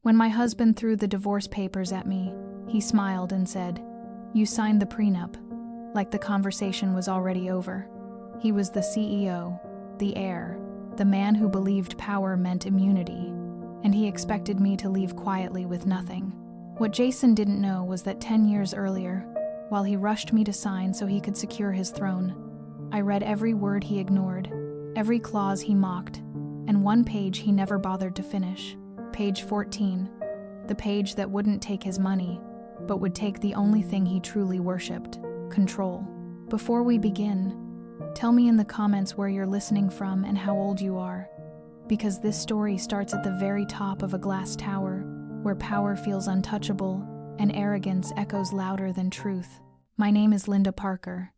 When my husband threw the divorce papers at me, he smiled and said, "You signed the prenup," like the conversation was already over. He was the CEO, the heir, the man who believed power meant immunity, and he expected me to leave quietly with nothing. What Jason didn't know was that 10 years earlier, while he rushed me to sign so he could secure his throne, I read every word he ignored, every clause he mocked, and one page he never bothered to finish. Page 14, the page that wouldn't take his money, but would take the only thing he truly worshipped: control. Before we begin, tell me in the comments where you're listening from and how old you are, because this story starts at the very top of a glass tower, where power feels untouchable and arrogance echoes louder than truth. My name is Linda Parker,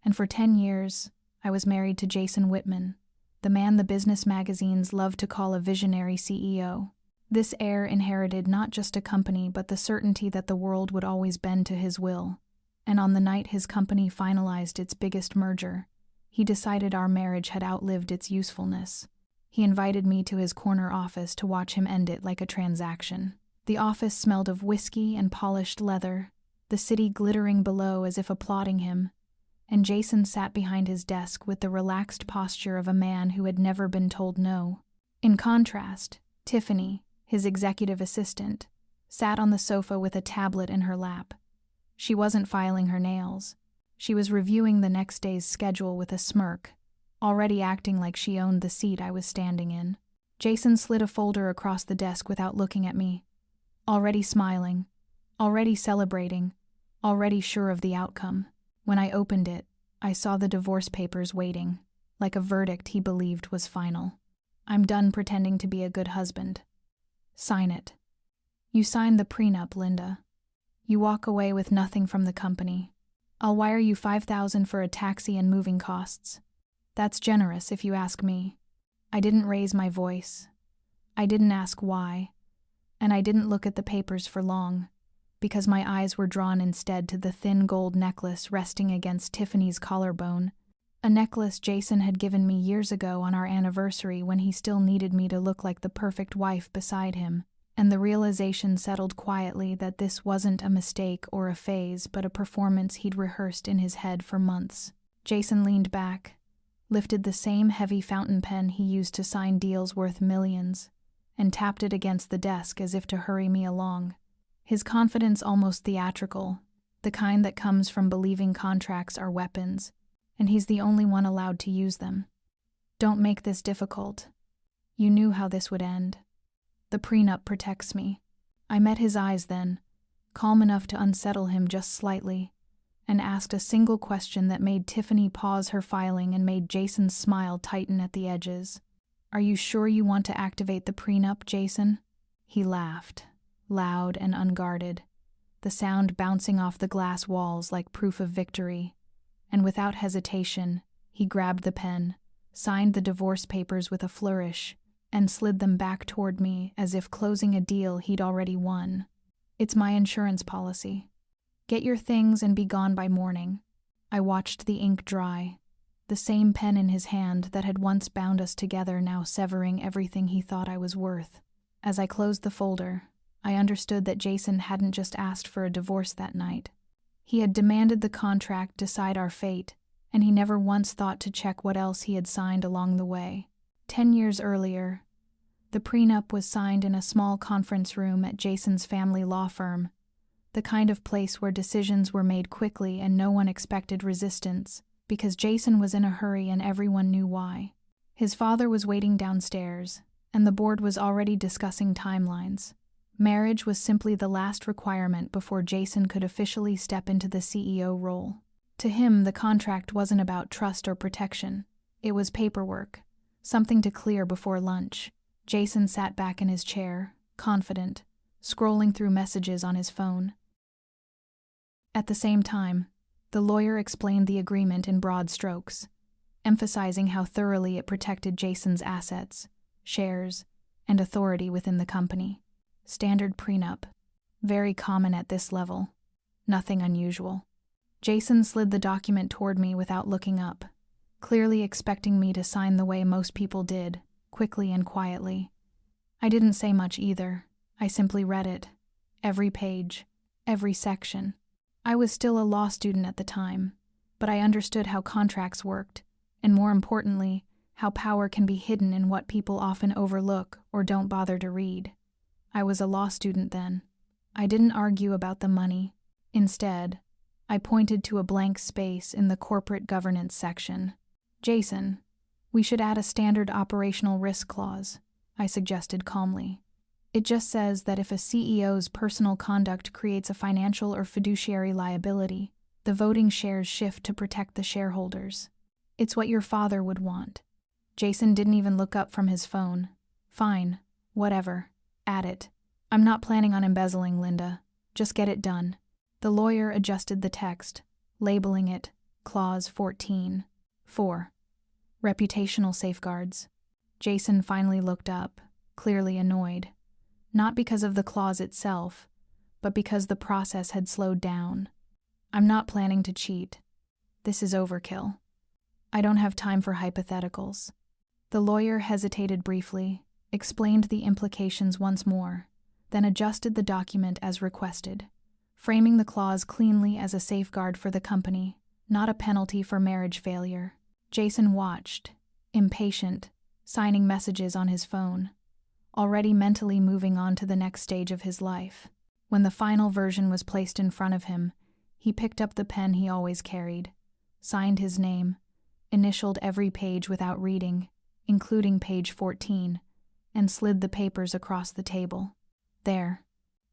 and for 10 years, I was married to Jason Whitman, the man the business magazines love to call a visionary CEO. This heir inherited not just a company but the certainty that the world would always bend to his will. And on the night his company finalized its biggest merger, he decided our marriage had outlived its usefulness. He invited me to his corner office to watch him end it like a transaction. The office smelled of whiskey and polished leather, the city glittering below as if applauding him, and Jason sat behind his desk with the relaxed posture of a man who had never been told no. In contrast, Tiffany, his executive assistant, sat on the sofa with a tablet in her lap. She wasn't filing her nails. She was reviewing the next day's schedule with a smirk, already acting like she owned the seat I was standing in. Jason slid a folder across the desk without looking at me, already smiling, already celebrating, already sure of the outcome. When I opened it, I saw the divorce papers waiting, like a verdict he believed was final. "I'm done pretending to be a good husband. Sign it." "You signed the prenup, Linda. You walk away with nothing from the company. I'll wire you $5,000 for a taxi and moving costs. That's generous if you ask me." I didn't raise my voice. I didn't ask why. And I didn't look at the papers for long, because my eyes were drawn instead to the thin gold necklace resting against Tiffany's collarbone, a necklace Jason had given me years ago on our anniversary when he still needed me to look like the perfect wife beside him. And the realization settled quietly that this wasn't a mistake or a phase, but a performance he'd rehearsed in his head for months. Jason leaned back, lifted the same heavy fountain pen he used to sign deals worth millions, and tapped it against the desk as if to hurry me along. His confidence almost theatrical, the kind that comes from believing contracts are weapons, and he's the only one allowed to use them. "Don't make this difficult. You knew how this would end. The prenup protects me." I met his eyes then, calm enough to unsettle him just slightly, and asked a single question that made Tiffany pause her filing and made Jason's smile tighten at the edges. "Are you sure you want to activate the prenup, Jason?" He laughed, loud and unguarded, the sound bouncing off the glass walls like proof of victory, and without hesitation, he grabbed the pen, signed the divorce papers with a flourish, and slid them back toward me as if closing a deal he'd already won. "It's my insurance policy. Get your things and be gone by morning." I watched the ink dry, the same pen in his hand that had once bound us together now severing everything he thought I was worth. As I closed the folder, I understood that Jason hadn't just asked for a divorce that night. He had demanded the contract decide our fate, and he never once thought to check what else he had signed along the way. 10 years earlier, the prenup was signed in a small conference room at Jason's family law firm, the kind of place where decisions were made quickly and no one expected resistance, because Jason was in a hurry and everyone knew why. His father was waiting downstairs, and the board was already discussing timelines. Marriage was simply the last requirement before Jason could officially step into the CEO role. To him, the contract wasn't about trust or protection. It was paperwork, something to clear before lunch. Jason sat back in his chair, confident, scrolling through messages on his phone. At the same time, the lawyer explained the agreement in broad strokes, emphasizing how thoroughly it protected Jason's assets, shares, and authority within the company. Standard prenup, very common at this level, nothing unusual. Jason slid the document toward me without looking up, clearly expecting me to sign the way most people did, quickly and quietly. I didn't say much either. I simply read it. Every page, every section. I was still a law student at the time, but I understood how contracts worked, and more importantly, how power can be hidden in what people often overlook or don't bother to read. I was a law student then. I didn't argue about the money. Instead, I pointed to a blank space in the corporate governance section. "Jason, we should add a standard operational risk clause," I suggested calmly. "It just says that if a CEO's personal conduct creates a financial or fiduciary liability, the voting shares shift to protect the shareholders. It's what your father would want." Jason didn't even look up from his phone. "Fine, whatever. Add it. I'm not planning on embezzling, Linda. Just get it done." The lawyer adjusted the text, labeling it Clause 14. 4. Reputational safeguards. Jason finally looked up, clearly annoyed. Not because of the clause itself, but because the process had slowed down. "I'm not planning to cheat. This is overkill. I don't have time for hypotheticals." The lawyer hesitated briefly, explained the implications once more, then adjusted the document as requested, framing the clause cleanly as a safeguard for the company, not a penalty for marriage failure. Jason watched, impatient, signing messages on his phone, already mentally moving on to the next stage of his life. When the final version was placed in front of him, he picked up the pen he always carried, signed his name, initialed every page without reading, including page 14, and slid the papers across the table. "There.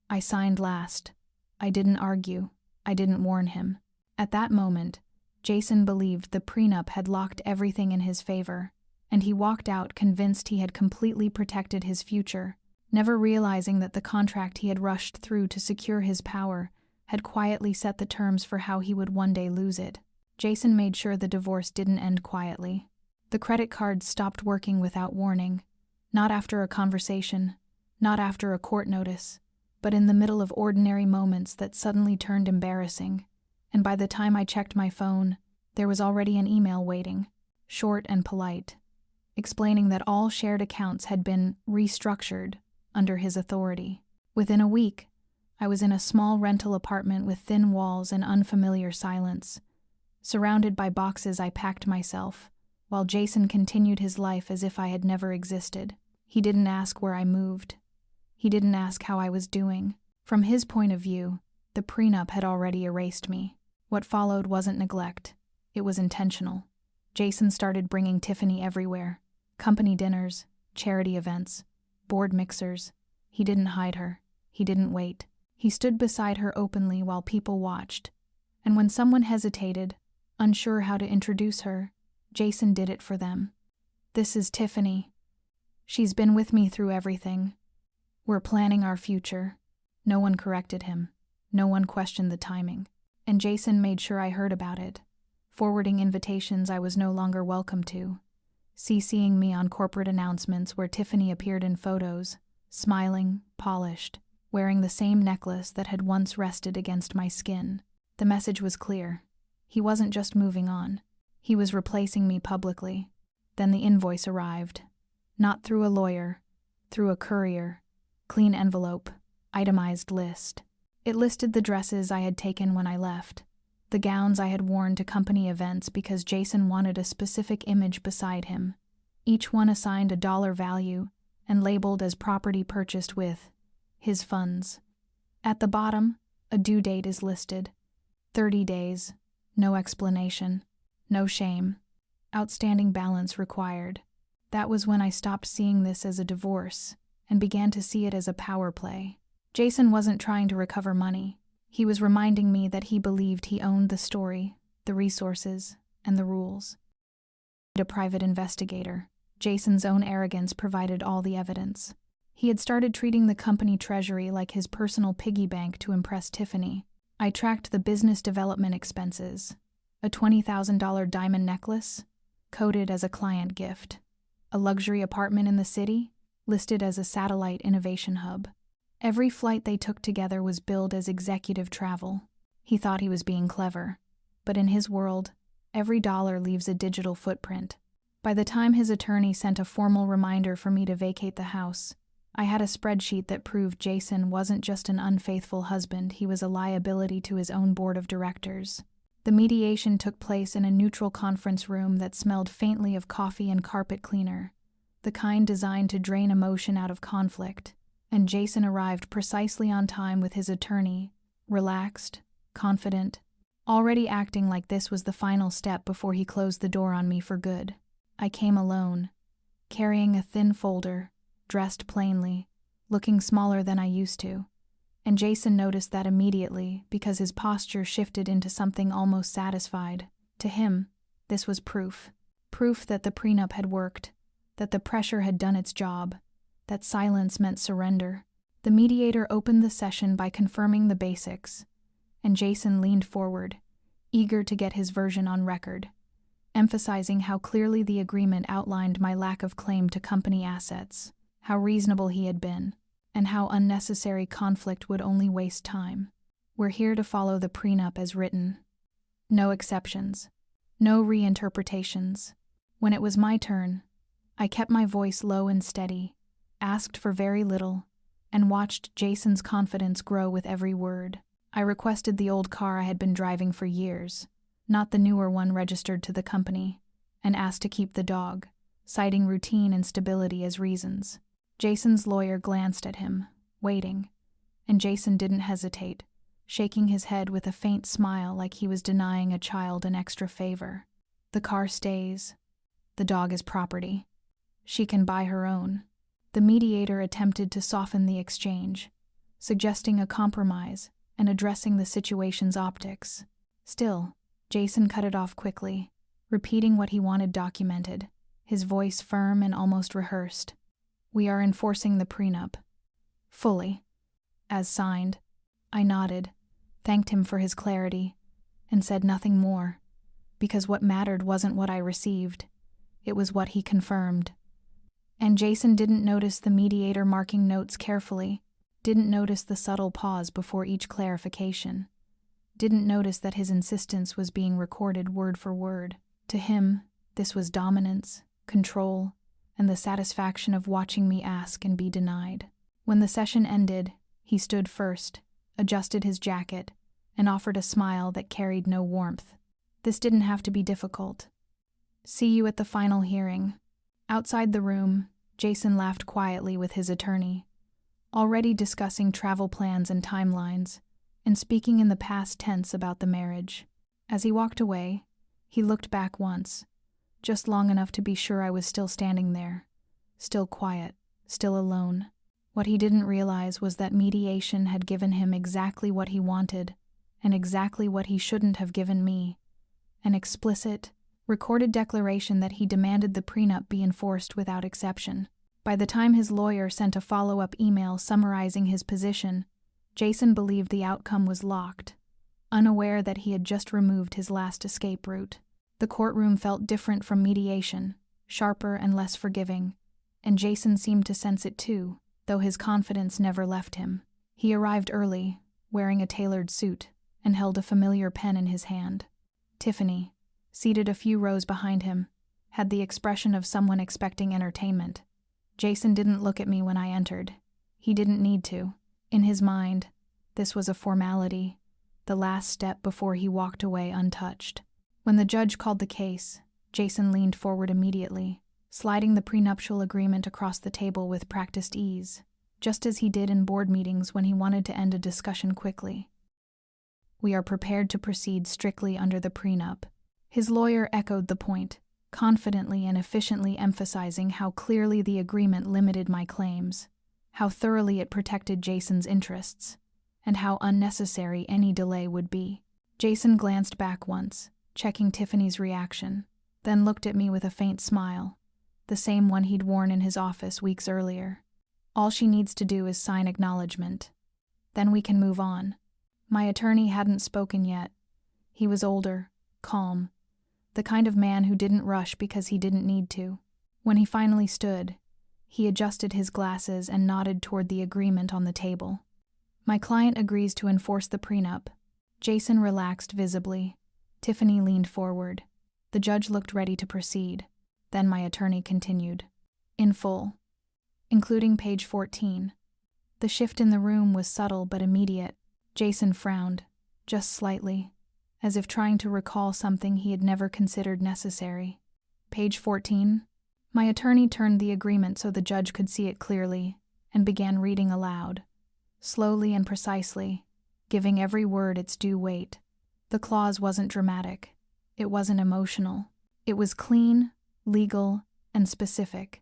I signed last. I didn't argue. I didn't warn him." At that moment, Jason believed the prenup had locked everything in his favor, and he walked out convinced he had completely protected his future, never realizing that the contract he had rushed through to secure his power had quietly set the terms for how he would one day lose it. Jason made sure the divorce didn't end quietly. The credit cards stopped working without warning, not after a conversation, not after a court notice, but in the middle of ordinary moments that suddenly turned embarrassing. And by the time I checked my phone, there was already an email waiting, short and polite, explaining that all shared accounts had been restructured under his authority. Within a week, I was in a small rental apartment with thin walls and unfamiliar silence. Surrounded by boxes, I packed myself, while Jason continued his life as if I had never existed. He didn't ask where I moved. He didn't ask how I was doing. From his point of view, the prenup had already erased me. What followed wasn't neglect. It was intentional. Jason started bringing Tiffany everywhere. Company dinners, charity events, board mixers. He didn't hide her. He didn't wait. He stood beside her openly while people watched. And when someone hesitated, unsure how to introduce her, Jason did it for them. "This is Tiffany. She's been with me through everything. We're planning our future." No one corrected him. No one questioned the timing. And Jason made sure I heard about it, forwarding invitations I was no longer welcome to, CCing me on corporate announcements where Tiffany appeared in photos, smiling, polished, wearing the same necklace that had once rested against my skin. The message was clear. He wasn't just moving on. He was replacing me publicly. Then the invoice arrived. Not through a lawyer, through a courier. Clean envelope, itemized list. It listed the dresses I had taken when I left, the gowns I had worn to company events because Jason wanted a specific image beside him, each one assigned a dollar value and labeled as property purchased with his funds. At the bottom, a due date is listed. 30 days, no explanation, no shame, outstanding balance required. That was when I stopped seeing this as a divorce and began to see it as a power play. Jason wasn't trying to recover money. He was reminding me that he believed he owned the story, the resources, and the rules. A private investigator, Jason's own arrogance provided all the evidence. He had started treating the company treasury like his personal piggy bank to impress Tiffany. I tracked the business development expenses. A $20,000 diamond necklace, coded as a client gift. A luxury apartment in the city, listed as a satellite innovation hub. Every flight they took together was billed as executive travel. He thought he was being clever, but in his world, every dollar leaves a digital footprint. By the time his attorney sent a formal reminder for me to vacate the house, I had a spreadsheet that proved Jason wasn't just an unfaithful husband, he was a liability to his own board of directors. The mediation took place in a neutral conference room that smelled faintly of coffee and carpet cleaner, the kind designed to drain emotion out of conflict, and Jason arrived precisely on time with his attorney, relaxed, confident, already acting like this was the final step before he closed the door on me for good. I came alone, carrying a thin folder, dressed plainly, looking smaller than I used to, and Jason noticed that immediately because his posture shifted into something almost satisfied. To him, this was proof. Proof that the prenup had worked, that the pressure had done its job, that silence meant surrender. The mediator opened the session by confirming the basics, and Jason leaned forward, eager to get his version on record, emphasizing how clearly the agreement outlined my lack of claim to company assets, how reasonable he had been, and how unnecessary conflict would only waste time. We're here to follow the prenup as written. No exceptions. No reinterpretations. When it was my turn, I kept my voice low and steady, asked for very little, and watched Jason's confidence grow with every word. I requested the old car I had been driving for years, not the newer one registered to the company, and asked to keep the dog, citing routine and stability as reasons. Jason's lawyer glanced at him, waiting, and Jason didn't hesitate, shaking his head with a faint smile like he was denying a child an extra favor. The car stays. The dog is property. She can buy her own. The mediator attempted to soften the exchange, suggesting a compromise and addressing the situation's optics. Still, Jason cut it off quickly, repeating what he wanted documented, his voice firm and almost rehearsed. We are enforcing the prenup. Fully. As signed. I nodded, thanked him for his clarity, and said nothing more, because what mattered wasn't what I received, it was what he confirmed. And Jason didn't notice the mediator marking notes carefully, didn't notice the subtle pause before each clarification, didn't notice that his insistence was being recorded word for word. To him, this was dominance, control, and the satisfaction of watching me ask and be denied. When the session ended, he stood first, adjusted his jacket, and offered a smile that carried no warmth. This didn't have to be difficult. See you at the final hearing. Outside the room, Jason laughed quietly with his attorney, already discussing travel plans and timelines, and speaking in the past tense about the marriage. As he walked away, he looked back once, just long enough to be sure I was still standing there, still quiet, still alone. What he didn't realize was that mediation had given him exactly what he wanted, and exactly what he shouldn't have given me: an explicit, recorded declaration that he demanded the prenup be enforced without exception. By the time his lawyer sent a follow-up email summarizing his position, Jason believed the outcome was locked, unaware that he had just removed his last escape route. The courtroom felt different from mediation, sharper and less forgiving, and Jason seemed to sense it too, though his confidence never left him. He arrived early, wearing a tailored suit, and held a familiar pen in his hand. Tiffany, seated a few rows behind him, had the expression of someone expecting entertainment. Jason didn't look at me when I entered. He didn't need to. In his mind, this was a formality, the last step before he walked away untouched. When the judge called the case, Jason leaned forward immediately, sliding the prenuptial agreement across the table with practiced ease, just as he did in board meetings when he wanted to end a discussion quickly. We are prepared to proceed strictly under the prenup. His lawyer echoed the point, confidently and efficiently emphasizing how clearly the agreement limited my claims, how thoroughly it protected Jason's interests, and how unnecessary any delay would be. Jason glanced back once, checking Tiffany's reaction, then looked at me with a faint smile, the same one he'd worn in his office weeks earlier. All she needs to do is sign acknowledgement. Then we can move on. My attorney hadn't spoken yet. He was older, calm, the kind of man who didn't rush because he didn't need to. When he finally stood, he adjusted his glasses and nodded toward the agreement on the table. My client agrees to enforce the prenup. Jason relaxed visibly. Tiffany leaned forward. The judge looked ready to proceed. Then my attorney continued. In full. including page 14. The shift in the room was subtle but immediate. Jason frowned, just slightly, as if trying to recall something he had never considered necessary. Page 14. My attorney turned the agreement so the judge could see it clearly and began reading aloud, slowly and precisely, giving every word its due weight. The clause wasn't dramatic. It wasn't emotional. It was clean, legal, and specific,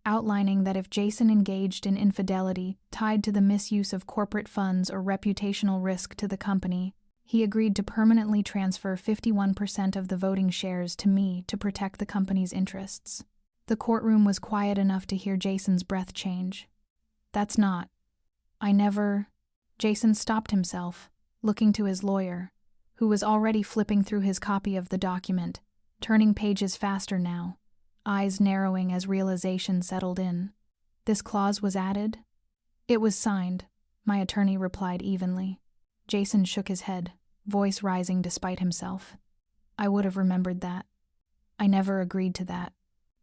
outlining that if Jason engaged in infidelity tied to the misuse of corporate funds or reputational risk to the company, he agreed to permanently transfer 51% of the voting shares to me to protect the company's interests. The courtroom was quiet enough to hear Jason's breath change. That's not. I never. Jason stopped himself, looking to his lawyer, who was already flipping through his copy of the document, turning pages faster now, eyes narrowing as realization settled in. This clause was added? It was signed, my attorney replied evenly. Jason shook his head, voice rising despite himself. I would have remembered that. I never agreed to that.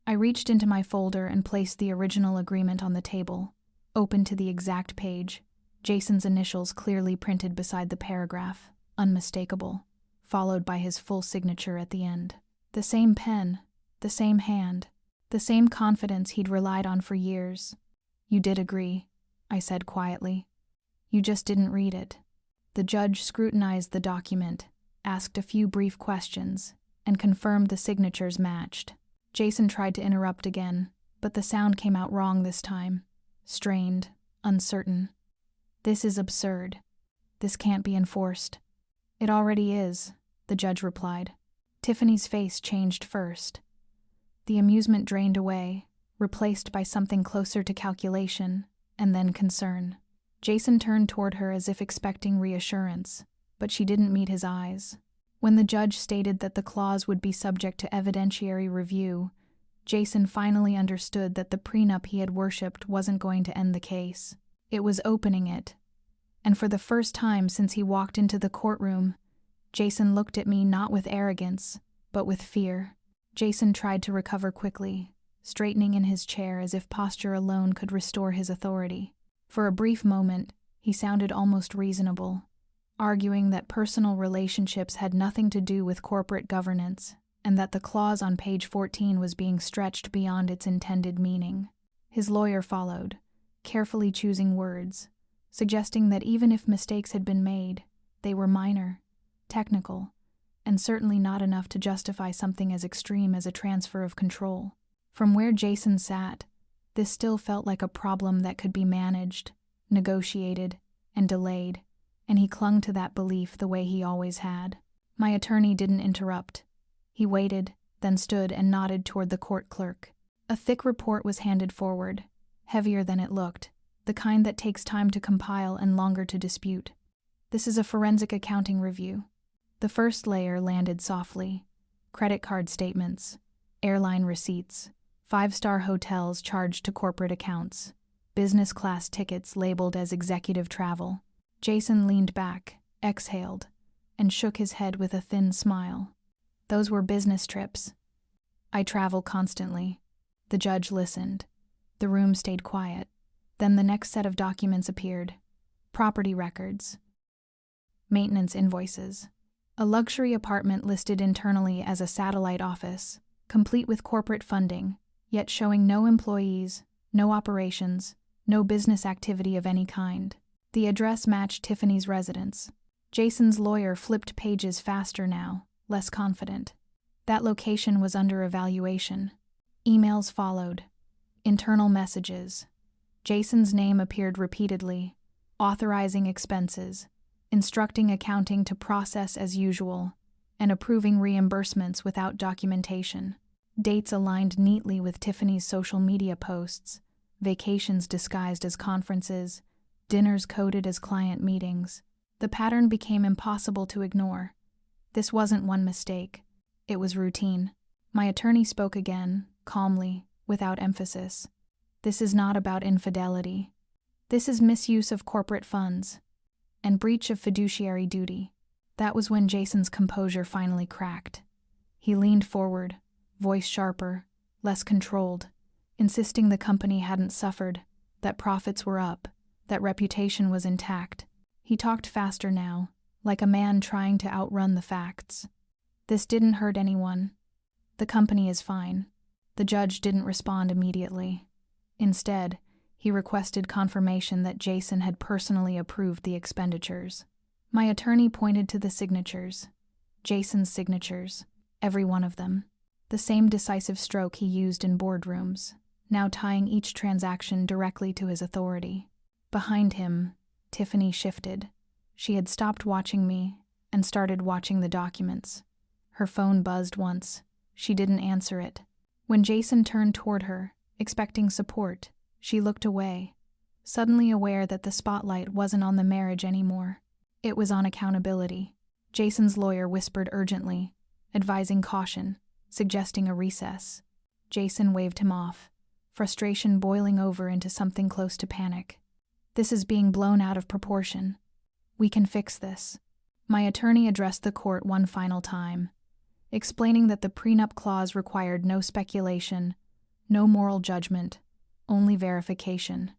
I reached into my folder and placed the original agreement on the table, open to the exact page, Jason's initials clearly printed beside the paragraph, unmistakable, followed by his full signature at the end. The same pen, the same hand, the same confidence he'd relied on for years. You did agree, I said quietly. You just didn't read it. The judge scrutinized the document, asked a few brief questions, and confirmed the signatures matched. Jason tried to interrupt again, but the sound came out wrong this time, strained, uncertain. This is absurd. This can't be enforced. It already is, the judge replied. Tiffany's face changed first. The amusement drained away, replaced by something closer to calculation, and then concern. Jason turned toward her as if expecting reassurance, but she didn't meet his eyes. When the judge stated that the clause would be subject to evidentiary review, Jason finally understood that the prenup he had worshipped wasn't going to end the case. It was opening it. And for the first time since he walked into the courtroom, Jason looked at me not with arrogance, but with fear. Jason tried to recover quickly, straightening in his chair as if posture alone could restore his authority. For a brief moment, he sounded almost reasonable, arguing that personal relationships had nothing to do with corporate governance, and that the clause on page 14 was being stretched beyond its intended meaning. His lawyer followed, carefully choosing words, suggesting that even if mistakes had been made, they were minor, technical, and certainly not enough to justify something as extreme as a transfer of control. From where Jason sat, this still felt like a problem that could be managed, negotiated, and delayed, and he clung to that belief the way he always had. My attorney didn't interrupt. He waited, then stood and nodded toward the court clerk. A thick report was handed forward, heavier than it looked, the kind that takes time to compile and longer to dispute. This is a forensic accounting review. The first layer landed softly. Credit card statements, airline receipts, 5-star hotels charged to corporate accounts, business class tickets labeled as executive travel. Jason leaned back, exhaled, and shook his head with a thin smile. Those were business trips. I travel constantly. The judge listened. The room stayed quiet. Then the next set of documents appeared. Property records. Maintenance invoices. A luxury apartment listed internally as a satellite office, complete with corporate funding, yet showing no employees, no operations, no business activity of any kind. The address matched Tiffany's residence. Jason's lawyer flipped pages faster now, less confident. That location was under evaluation. Emails followed. Internal messages. Jason's name appeared repeatedly, authorizing expenses, instructing accounting to process as usual, and approving reimbursements without documentation. Dates aligned neatly with Tiffany's social media posts, vacations disguised as conferences, dinners coded as client meetings. The pattern became impossible to ignore. This wasn't one mistake. It was routine. My attorney spoke again, calmly, without emphasis. This is not about infidelity. This is misuse of corporate funds and breach of fiduciary duty. That was when Jason's composure finally cracked. He leaned forward, voice sharper, less controlled, insisting the company hadn't suffered, that profits were up, that reputation was intact. He talked faster now, like a man trying to outrun the facts. This didn't hurt anyone. The company is fine. The judge didn't respond immediately. Instead, he requested confirmation that Jason had personally approved the expenditures. My attorney pointed to the signatures. Jason's signatures, every one of them. The same decisive stroke he used in boardrooms, now tying each transaction directly to his authority. Behind him, Tiffany shifted. She had stopped watching me and started watching the documents. Her phone buzzed once. She didn't answer it. When Jason turned toward her, expecting support, she looked away, suddenly aware that the spotlight wasn't on the marriage anymore. It was on accountability. Jason's lawyer whispered urgently, advising caution, suggesting a recess. Jason waved him off, frustration boiling over into something close to panic. This is being blown out of proportion. We can fix this. My attorney addressed the court one final time, explaining that the prenup clause required no speculation, no moral judgment, only verification,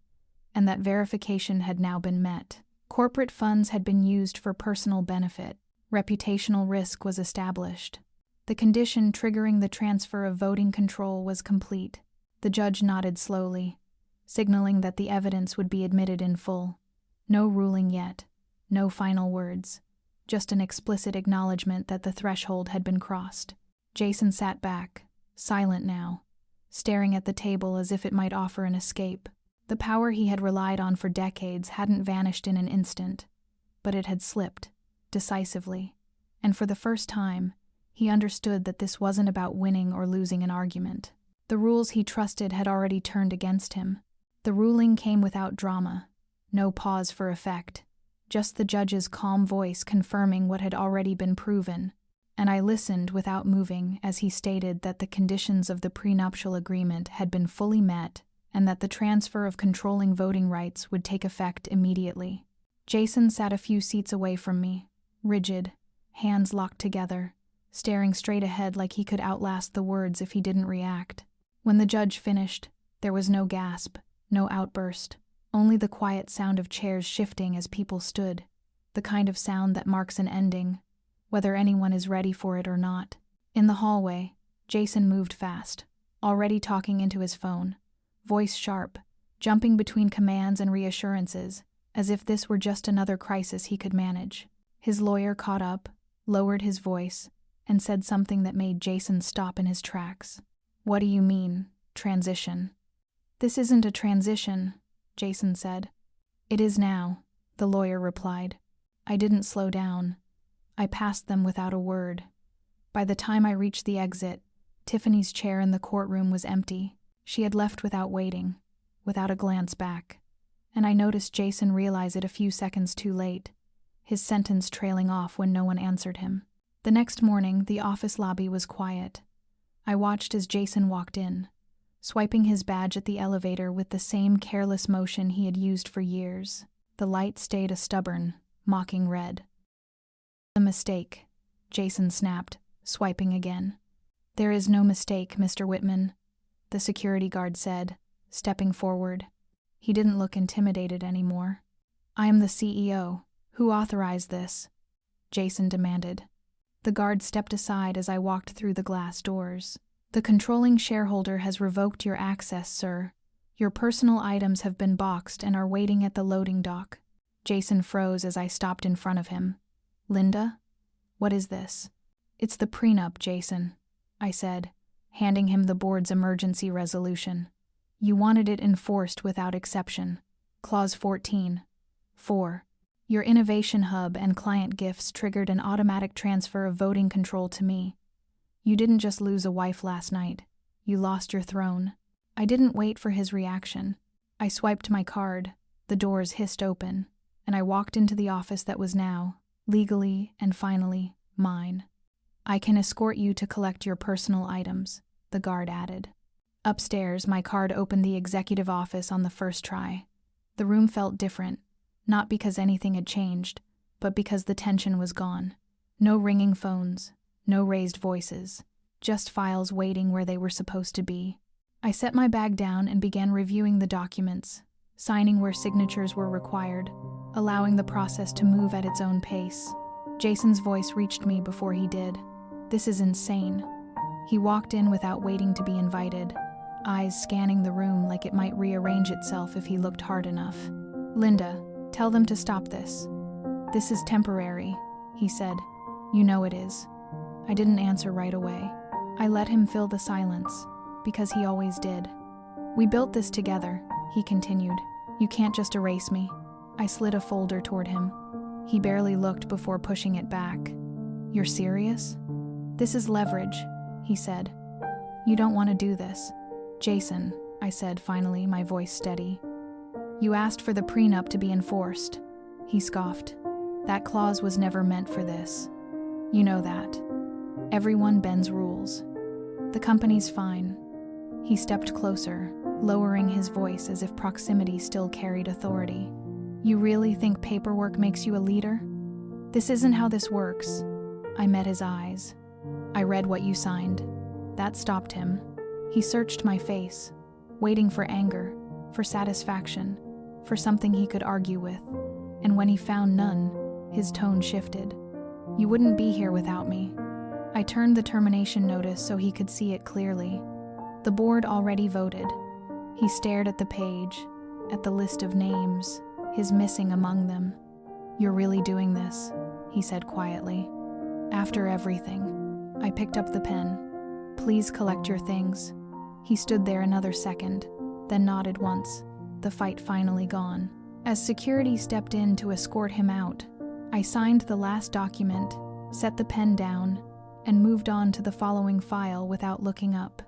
and that verification had now been met. Corporate funds had been used for personal benefit. Reputational risk was established. The condition triggering the transfer of voting control was complete. The judge nodded slowly, signaling that the evidence would be admitted in full. No ruling yet, no final words, just an explicit acknowledgement that the threshold had been crossed. Jason sat back, silent now, staring at the table as if it might offer an escape. The power he had relied on for decades hadn't vanished in an instant, but it had slipped, decisively, and for the first time, he understood that this wasn't about winning or losing an argument. The rules he trusted had already turned against him. The ruling came without drama, no pause for effect, just the judge's calm voice confirming what had already been proven, and I listened without moving as he stated that the conditions of the prenuptial agreement had been fully met and that the transfer of controlling voting rights would take effect immediately. Jason sat a few seats away from me, rigid, hands locked together, staring straight ahead like he could outlast the words if he didn't react. When the judge finished, there was no gasp, no outburst, only the quiet sound of chairs shifting as people stood, the kind of sound that marks an ending, whether anyone is ready for it or not. In the hallway, Jason moved fast, already talking into his phone, voice sharp, jumping between commands and reassurances, as if this were just another crisis he could manage. His lawyer caught up, lowered his voice, and said something that made Jason stop in his tracks. "What do you mean, transition?" "This isn't a transition," Jason said. "It is now," the lawyer replied. I didn't slow down. I passed them without a word. By the time I reached the exit, Tiffany's chair in the courtroom was empty. She had left without waiting, without a glance back, and I noticed Jason realize it a few seconds too late, his sentence trailing off when no one answered him. The next morning, the office lobby was quiet. I watched as Jason walked in, swiping his badge at the elevator with the same careless motion he had used for years. The light stayed a stubborn, mocking red. "A mistake," Jason snapped, swiping again. "There is no mistake, Mr. Whitman," the security guard said, stepping forward. He didn't look intimidated anymore. "I am the CEO. Who authorized this?" Jason demanded. The guard stepped aside as I walked through the glass doors. "The controlling shareholder has revoked your access, sir. Your personal items have been boxed and are waiting at the loading dock." Jason froze as I stopped in front of him. "Linda? What is this?" "It's the prenup, Jason," I said, handing him the board's emergency resolution. "You wanted it enforced without exception. Clause 14. 4. Your innovation hub and client gifts triggered an automatic transfer of voting control to me. You didn't just lose a wife last night. You lost your throne." I didn't wait for his reaction. I swiped my card, the doors hissed open, and I walked into the office that was now, legally and finally, mine. "I can escort you to collect your personal items," the guard added. Upstairs, my card opened the executive office on the first try. The room felt different, not because anything had changed, but because the tension was gone. No ringing phones, no raised voices, just files waiting where they were supposed to be. I set my bag down and began reviewing the documents, signing where signatures were required, allowing the process to move at its own pace. Jason's voice reached me before he did. "This is insane." He walked in without waiting to be invited, eyes scanning the room like it might rearrange itself if he looked hard enough. "Linda, tell them to stop this. This is temporary," he said. "You know it is." I didn't answer right away. I let him fill the silence, because he always did. "We built this together," he continued. "You can't just erase me." I slid a folder toward him. He barely looked before pushing it back. "You're serious?" "This is leverage," he said. "You don't want to do this." "Jason," I said finally, my voice steady. "You asked for the prenup to be enforced." He scoffed. "That clause was never meant for this. You know that. Everyone bends rules. The company's fine." He stepped closer, lowering his voice as if proximity still carried authority. "You really think paperwork makes you a leader? This isn't how this works." I met his eyes. "I read what you signed." That stopped him. He searched my face, waiting for anger, for satisfaction, for something he could argue with. And when he found none, his tone shifted. "You wouldn't be here without me." I turned the termination notice so he could see it clearly. The board already voted. He stared at the page, at the list of names, his missing among them. "You're really doing this," he said quietly. "After everything." I picked up the pen. "Please collect your things." He stood there another second, then nodded once, the fight finally gone. As security stepped in to escort him out, I signed the last document, set the pen down, and moved on to the following file without looking up.